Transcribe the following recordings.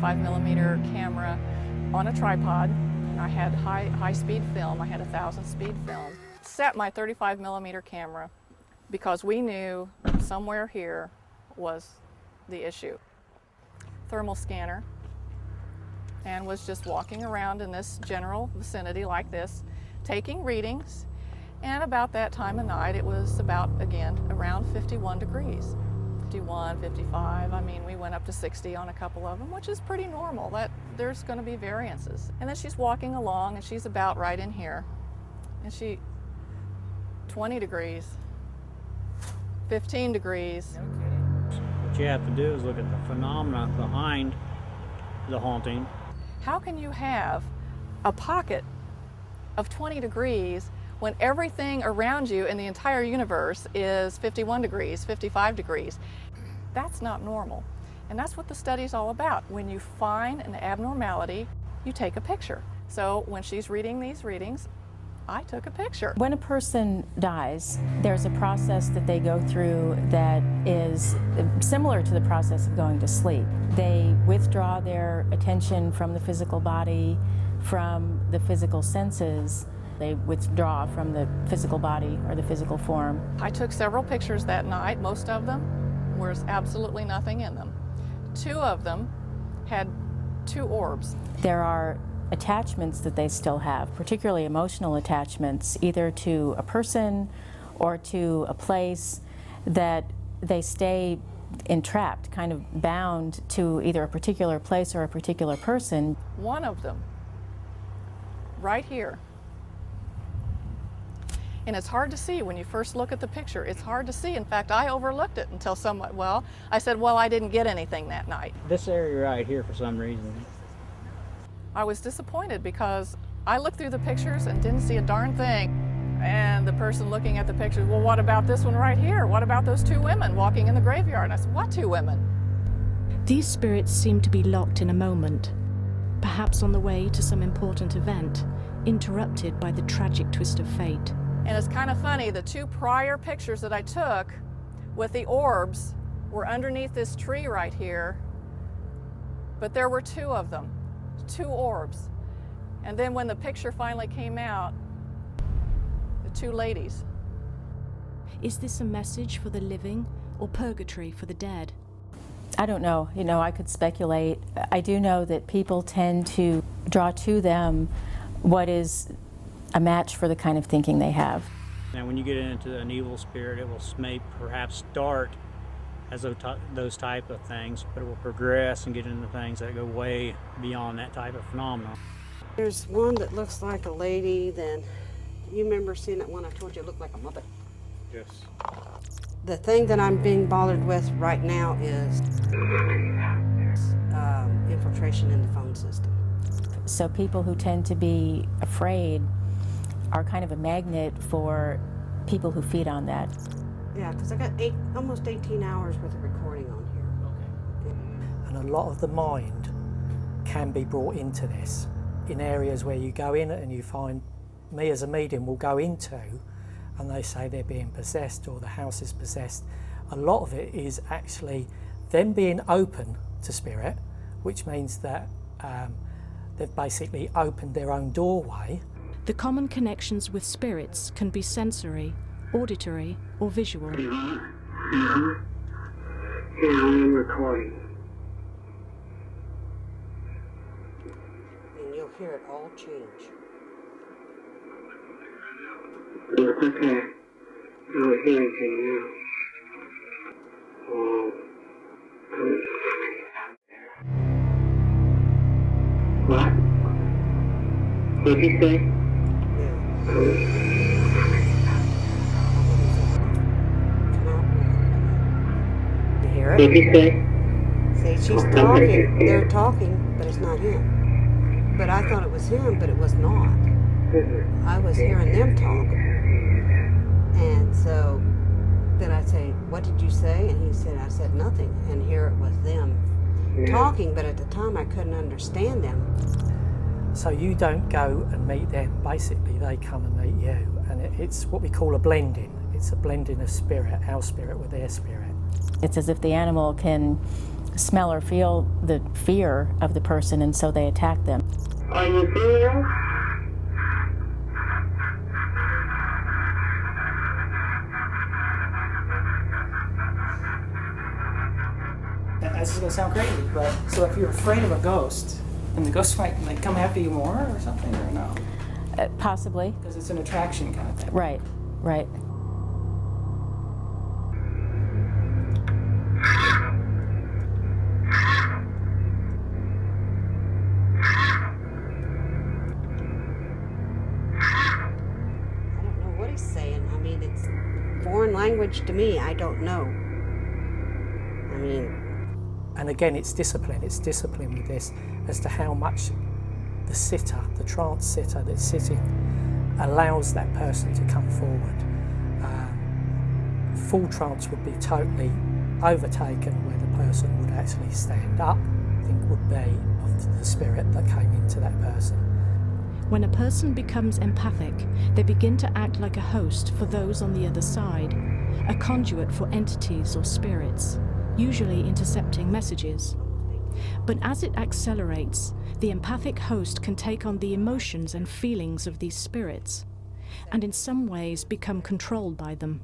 35 millimeter camera on a tripod. I had high-speed film. I had 1,000 speed film. Set my 35 millimeter camera because we knew somewhere here was the issue. Thermal scanner, and was just walking around in this general vicinity like this, taking readings. And about that time of night, it was about, again, around 51 degrees. 51, 55, I mean, we went up to 60 on a couple of them, which is pretty normal. There's going to be variances. And then she's walking along, and she's about right in here. And 20 degrees, 15 degrees. What you have to do is look at the phenomena behind the haunting. How can you have a pocket of 20 degrees when everything around you in the entire universe is 51 degrees, 55 degrees? That's not normal. And that's what the study's all about. When you find an abnormality, you take a picture. So when she's reading these readings, I took a picture. When a person dies, there's a process that they go through that is similar to the process of going to sleep. They withdraw their attention from the physical body, from the physical senses. They withdraw from the physical body or the physical form. I took several pictures that night. Most of them was absolutely nothing in them. 2 of them had 2 orbs. There are attachments that they still have, particularly emotional attachments, either to a person or to a place, that they stay entrapped, kind of bound to either a particular place or a particular person. One of them, right here. And it's hard to see when you first look at the picture. It's hard to see. In fact, I overlooked it until I said, well, I didn't get anything that night. This area right here, for some reason. I was disappointed because I looked through the pictures and didn't see a darn thing. And the person looking at the pictures, well, what about this one right here? What about those 2 women walking in the graveyard? And I said, what 2 women? These spirits seem to be locked in a moment, perhaps on the way to some important event, interrupted by the tragic twist of fate. And it's kind of funny, the 2 prior pictures that I took with the orbs were underneath this tree right here, but there were 2 of them, 2 orbs. And then when the picture finally came out, the 2 ladies. Is this a message for the living or purgatory for the dead? I don't know. I could speculate. I do know that people tend to draw to them what is a match for the kind of thinking they have. Now, when you get into an evil spirit, it will perhaps start as those type of things, but it will progress and get into things that go way beyond that type of phenomenon. There's one that looks like a lady. Then you remember seeing that one I told you looked like a mother? Yes. The thing that I'm being bothered with right now is infiltration in the phone system. So people who tend to be afraid are kind of a magnet for people who feed on that. Yeah, because I got almost 18 hours worth of recording on here. And a lot of the mind can be brought into this in areas where you go in and you find, me as a medium will go into, and they say they're being possessed or the house is possessed. A lot of it is actually them being open to spirit, which means that they've basically opened their own doorway. The common connections with spirits can be sensory, auditory, or visual. Yeah, I'm recording. And you'll hear it all change. It's okay. I don't hear anything now. What? What did you say? You hear What did it? you say? See, she's talking. They're talking, but it's not him. But I thought it was him, but it was not. I was hearing them talk. And so then I say, what did you say? And he said, I said nothing. And here it was them talking, but at the time I couldn't understand them. So you don't go and meet them, basically they come and meet you. And it's what we call a blending. It's a blending of spirit, our spirit with their spirit. It's as if the animal can smell or feel the fear of the person, and so they attack them. Are you there? This is gonna sound crazy, but so if you're afraid of a ghost, then the ghost might like come after you more or something, or no? Possibly. Because it's an attraction kind of thing. Right, right. I don't know what he's saying. I mean, it's foreign language to me. I don't know. I mean, And again, it's discipline with this as to how much the sitter, the trance sitter that's sitting, allows that person to come forward. Full trance would be totally overtaken where the person would actually stand up, I think would be of the spirit that came into that person. When a person becomes empathic, they begin to act like a host for those on the other side, a conduit for entities or spirits, usually intercepting messages. But as it accelerates, the empathic host can take on the emotions and feelings of these spirits, and in some ways become controlled by them.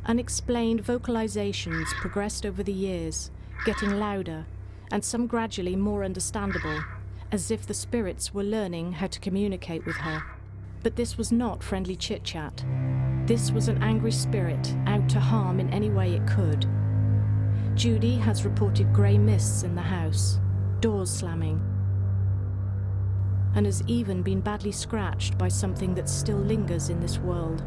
Unexplained vocalizations progressed over the years, getting louder, and some gradually more understandable, as if the spirits were learning how to communicate with her. But this was not friendly chit-chat. This was an angry spirit out to harm in any way it could. Judy has reported grey mists in the house, doors slamming, and has even been badly scratched by something that still lingers in this world.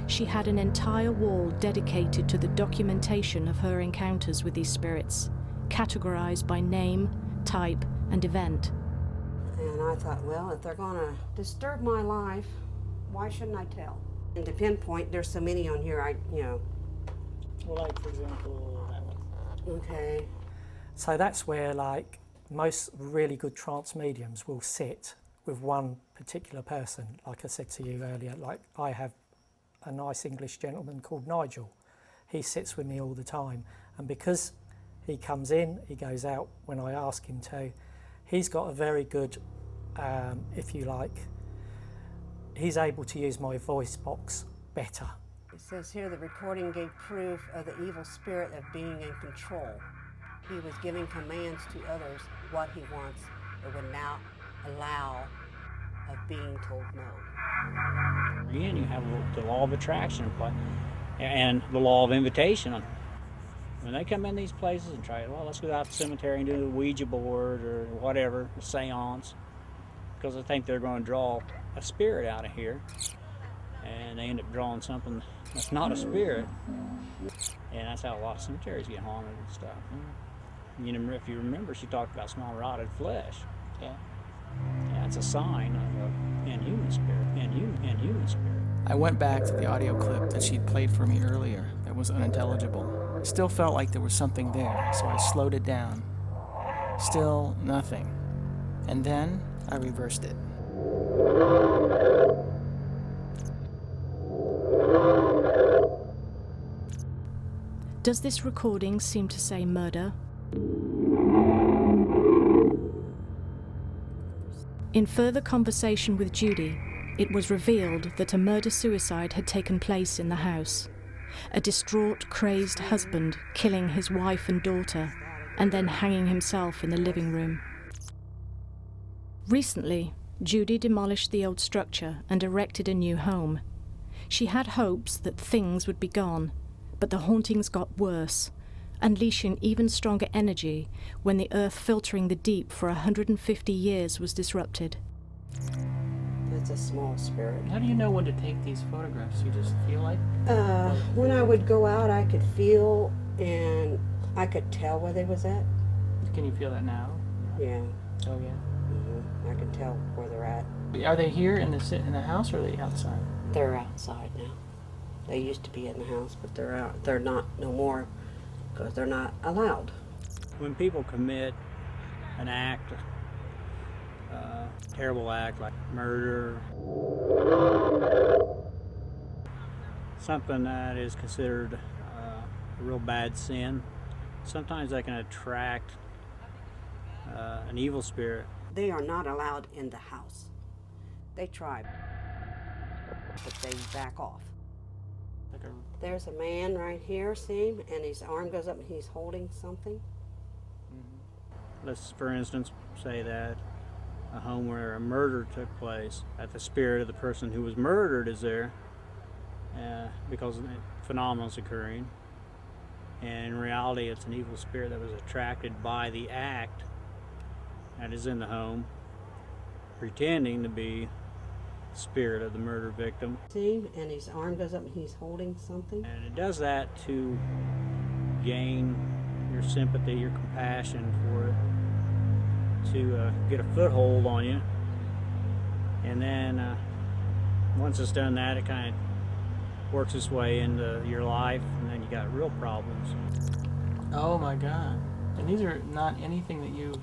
She had an entire wall dedicated to the documentation of her encounters with these spirits, categorized by name, type, and event. and I thought, well, if they're going to disturb my life, why shouldn't I tell? And to pinpoint, there's so many on here, Well, like, for example, that one. okay. So that's where, like, most really good trance mediums will sit with one particular person. Like I said to you earlier, like I have a nice English gentleman called Nigel. He sits with me all the time, and because he comes in, he goes out when I ask him to, he's got a very good, if you like, he's able to use my voice box better. It says here the recording gave proof of the evil spirit of being in control. He was giving commands to others what he wants, but would not allow of being told no. Again, you have the law of attraction and the law of invitation. When they come in these places and try, well, let's go out to the cemetery and do the Ouija board or whatever, a seance, because they think they're going to draw a spirit out of here, and they end up drawing something that's not a spirit, and that's how a lot of cemeteries get haunted and stuff. You know, if you remember, she talked about small rotted flesh. Yeah, it's a sign of an inhuman spirit. Inhuman spirit. I went back to the audio clip that she'd played for me earlier that was unintelligible. Still felt like there was something there, so I slowed it down. Still nothing. And then I reversed it. Does this recording seem to say murder? In further conversation with Judy, it was revealed that a murder-suicide had taken place in the house. A distraught, crazed husband killing his wife and daughter, and then hanging himself in the living room. Recently, Judy demolished the old structure and erected a new home. She had hopes that things would be gone, but the hauntings got worse, unleashing even stronger energy when the earth filtering the deep for 150 years was disrupted. That's a small spirit. How do you know when to take these photographs? You just feel like? When I would go out, I could feel and I could tell where they was at. Can you feel that now? Yeah. Oh yeah. I can tell where they're at. Are they here in the house or are they outside? They're outside now. They used to be in the house, but they're out. They're not no more because they're not allowed. When people commit an act, terrible act like murder, something that is considered a real bad sin, sometimes they can attract an evil spirit. They are not allowed in the house. They try, but they back off. There's a man right here, see him, and his arm goes up and he's holding something. Let's, for instance, say that a home where a murder took place, that the spirit of the person who was murdered is there because the phenomenon's occurring. And in reality, it's an evil spirit that was attracted by the act that is in the home, pretending to be the spirit of the murder victim. See him, and his arm goes up and he's holding something. And it does that to gain your sympathy, your compassion for it, to get a foothold on you. And then once it's done that, it kind of works its way into your life, and then you got real problems. Oh my God. And these are not anything that you've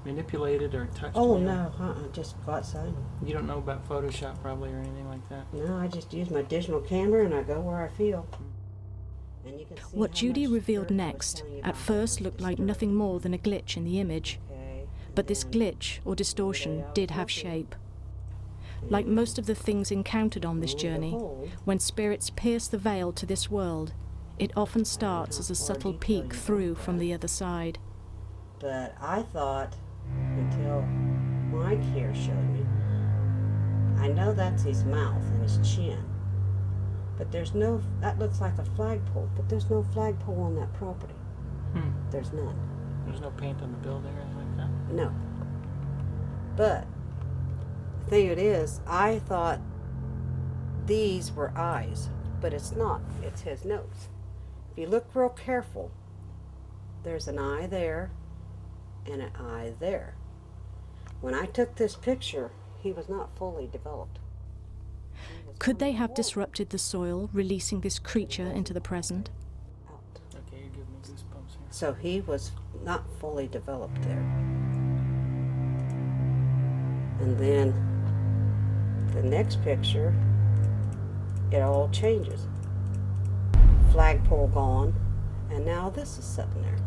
manipulated or touched? Oh, with? no, just go outside. You don't know about Photoshop probably or anything like that? No, I just use my digital camera and I go where I feel. And you can see What how Judy much revealed spirit was next telling you at about first how looked like disturbed. nothing more than a glitch in the image. Okay, But this and glitch or distortion did have shape. Like then most of the things encountered on this lo and journey, behold, when spirits pierce the veil to this world, it often starts as a subtle peek through from the other side. But I thought, until Mike here showed me, I know that's his mouth and his chin. But there's no, that looks like a flagpole, but there's no flagpole on that property. There's none. There's no paint on the building or anything like that? No. But the thing it is, I thought these were eyes, but it's not. It's his nose. If you look real careful, there's an eye there and an eye there. When I took this picture, he was not fully developed. Could they have disrupted the soil, releasing this creature into the present? Out. Okay, you give me goosebumps here. So he was not fully developed there. And then the next picture, it all changes. Flagpole gone, and now this is sitting there.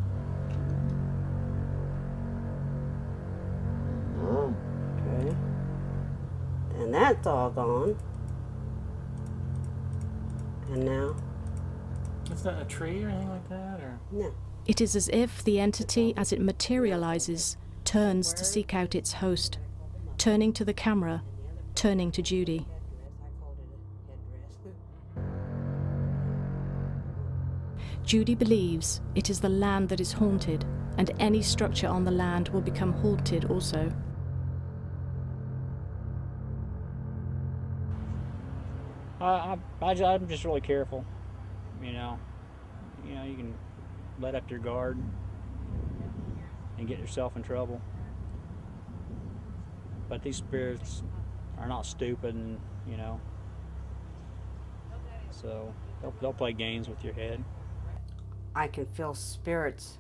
Okay. And that's all gone. And now, It's not a tree or anything like that? Or no. It is as if the entity, as it materializes, turns to seek out its host, turning to the camera, turning to Judy. Judy believes it is the land that is haunted, and any structure on the land will become haunted also. I'm just really careful. You know, you can let up your guard and get yourself in trouble. But these spirits are not stupid, and so they'll play games with your head. I can feel spirits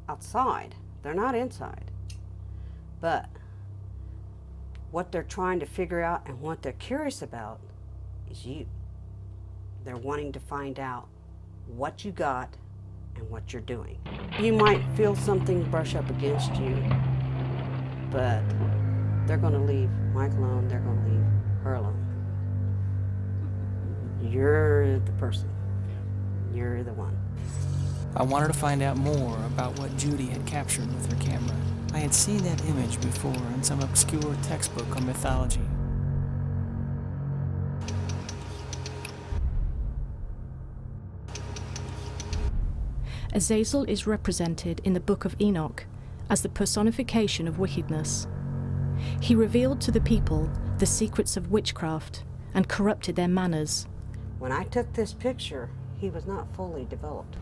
outside. They're not inside. But what they're trying to figure out and what they're curious about is you. They're wanting to find out what you got and what you're doing. You might feel something brush up against you, but they're going to leave Mike alone. They're going to leave her alone. You're the person. You're the one. I wanted to find out more about what Judy had captured with her camera. I had seen that image before in some obscure textbook on mythology. Azazel is represented in the Book of Enoch as the personification of wickedness. He revealed to the people the secrets of witchcraft and corrupted their manners. When I took this picture, he was not fully developed.